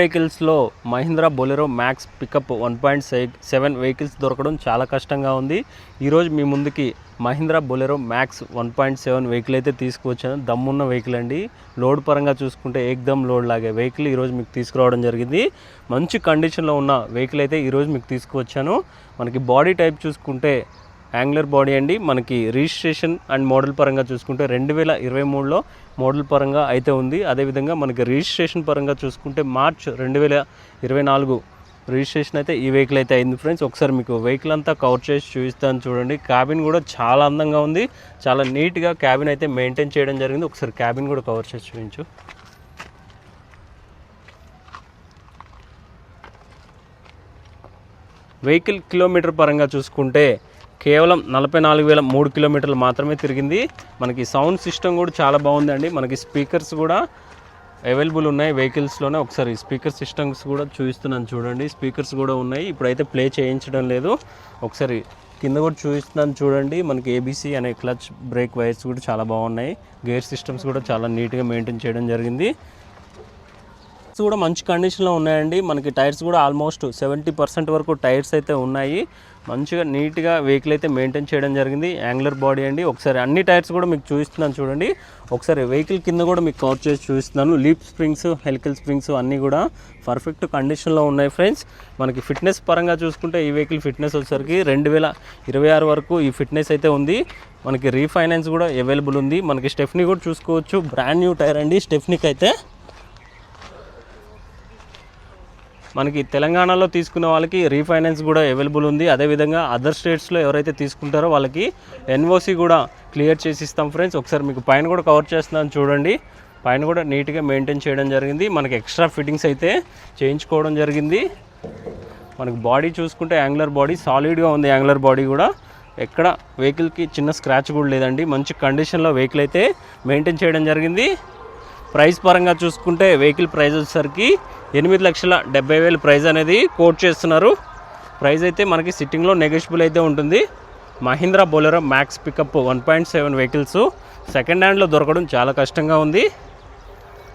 వెహికల్స్లో Mahindra Bolero Max pickup 1.7 vehicles దొరకడం చాలా కష్టంగా ఉంది. ఈరోజు మీ ముందుకి మహీంద్రా బొలెరో మ్యాక్స్ 1.7 వెహికల్ అయితే తీసుకువచ్చాను. దమ్మున్న వెహికల్ అండి. లోడ్ పరంగా చూసుకుంటే ఏకదమ్ లోడ్ లాగే వెహికల్ ఈరోజు మీకు తీసుకురావడం జరిగింది. మంచి కండిషన్లో ఉన్న వెహికల్ అయితే ఈరోజు మీకు తీసుకువచ్చాను. మనకి బాడీ టైప్ చూసుకుంటే యాంగులర్ బాడీ అండి. మనకి రిజిస్ట్రేషన్ అండ్ మోడల్ పరంగా చూసుకుంటే 2023లో మోడల్ పరంగా అయితే ఉంది. అదేవిధంగా మనకి రిజిస్ట్రేషన్ పరంగా చూసుకుంటే మార్చ్ 2024 రిజిస్ట్రేషన్ అయితే ఈ వెహికల్ అయితే అయింది ఫ్రెండ్స్. ఒకసారి మీకు వెహికల్ అంతా కవర్ చేసి చూపిస్తాను చూడండి. క్యాబిన్ కూడా చాలా అందంగా ఉంది. చాలా నీట్గా క్యాబిన్ అయితే మెయింటైన్ చేయడం జరిగింది. ఒకసారి క్యాబిన్ కూడా కవర్ చేసి చూపించు. వెహికల్ కిలోమీటర్ పరంగా చూసుకుంటే కేవలం 44,003 కిలోమీటర్లు మాత్రమే తిరిగింది. మనకి సౌండ్ సిస్టమ్ కూడా చాలా బాగుందండి. మనకి స్పీకర్స్ కూడా అవైలబుల్ ఉన్నాయి వెహికల్స్లోనే. ఒకసారి స్పీకర్ సిస్టమ్స్ కూడా చూపిస్తున్నాను చూడండి. స్పీకర్స్ కూడా ఉన్నాయి. ఇప్పుడైతే ప్లే చేయించడం లేదు. ఒకసారి కింద కూడా చూపిస్తున్నాను చూడండి. మనకి ఏబీసీ అనే క్లచ్ బ్రేక్ వైర్స్ కూడా చాలా బాగున్నాయి. గేర్ సిస్టమ్స్ కూడా చాలా నీట్గా మెయింటైన్ చేయడం జరిగింది. కూడా మంచి కండిషన్లో ఉన్నాయండి. మనకి టైర్స్ కూడా ఆల్మోస్ట్ 70% వరకు టైర్స్ అయితే ఉన్నాయి. మంచిగా నీట్గా వెహికల్ అయితే మెయింటైన్ చేయడం జరిగింది. యాంగులర్ బాడీ అండి. ఒకసారి అన్ని టైర్స్ కూడా మీకు చూపిస్తున్నాను చూడండి. ఒకసారి వెహికల్ కింద కూడా మీకు కవర్ చేసి చూపిస్తున్నాను. లీప్ స్ప్రింగ్స్, హెలికల్ స్ప్రింగ్స్ అన్నీ కూడా పర్ఫెక్ట్ కండిషన్లో ఉన్నాయి ఫ్రెండ్స్. మనకి ఫిట్నెస్ పరంగా చూసుకుంటే ఈ వెహికల్ ఫిట్నెస్ వచ్చేసరికి 2026 వరకు ఈ ఫిట్నెస్ అయితే ఉంది. మనకి రీఫైనాన్స్ కూడా అవైలబుల్ ఉంది. మనకి స్టెఫ్నీ కూడా చూసుకోవచ్చు. బ్రాండ్ న్యూ టైర్ అండి స్టెఫ్నీకి అయితే. మనకి తెలంగాణలో తీసుకున్న వాళ్ళకి రీఫైనాన్స్ కూడా అవైలబుల్ ఉంది. అదేవిధంగా అదర్ స్టేట్స్లో ఎవరైతే తీసుకుంటారో వాళ్ళకి ఎన్ఓసి కూడా క్లియర్ చేసి ఇస్తాం ఫ్రెండ్స్. ఒకసారి మీకు పైన కూడా కవర్ చేస్తున్నాను చూడండి. పైన కూడా నీట్గా మెయింటైన్ చేయడం జరిగింది. మనకి ఎక్స్ట్రా ఫిట్టింగ్స్ అయితే చేయించుకోవడం జరిగింది. మనకి బాడీ చూసుకుంటే యాంగులర్ బాడీ సాలిడ్గా ఉంది. యాంగులర్ బాడీ కూడా ఎక్కడ వెహికల్కి చిన్న స్క్రాచ్ కూడా లేదండి. మంచి కండిషన్లో వెహికల్ అయితే మెయింటైన్ చేయడం జరిగింది. ప్రైస్ పరంగా చూసుకుంటే వెహికల్ ప్రైస్ వచ్చేసరికి 8,70,000 ప్రైస్ అనేది కోట్ చేస్తున్నారు. ప్రైస్ అయితే మనకి సిట్టింగ్లో నెగోషియబుల్ అయితే ఉంటుంది. Mahindra Bolero Max pickup 1.7 vehicles second హ్యాండ్లో దొరకడం చాలా కష్టంగా ఉంది.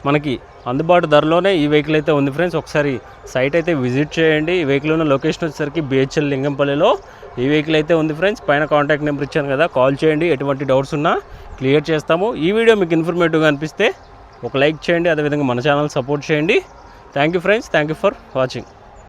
మనకి అందుబాటు ధరలోనే ఈ వెహికల్ అయితే ఉంది ఫ్రెండ్స్. ఒకసారి సైట్ అయితే విజిట్ చేయండి. ఈ వెహికల్ ఉన్న లొకేషన్ వచ్చేసరికి బిహెచ్ఎల్ లింగంపల్లిలో ఈ వెహికల్ అయితే ఉంది ఫ్రెండ్స్. పైన కాంటాక్ట్ నెంబర్ ఇచ్చాను కదా, కాల్ చేయండి. ఎటువంటి డౌట్స్ ఉన్నా క్లియర్ చేస్తాము. ఈ వీడియో మీకు ఇన్ఫర్మేటివ్గా అనిపిస్తే ఒక లైక్ చేయండి. అదేవిధంగా మన ఛానల్ సపోర్ట్ చేయండి. Thank you friends. Thank you for watching.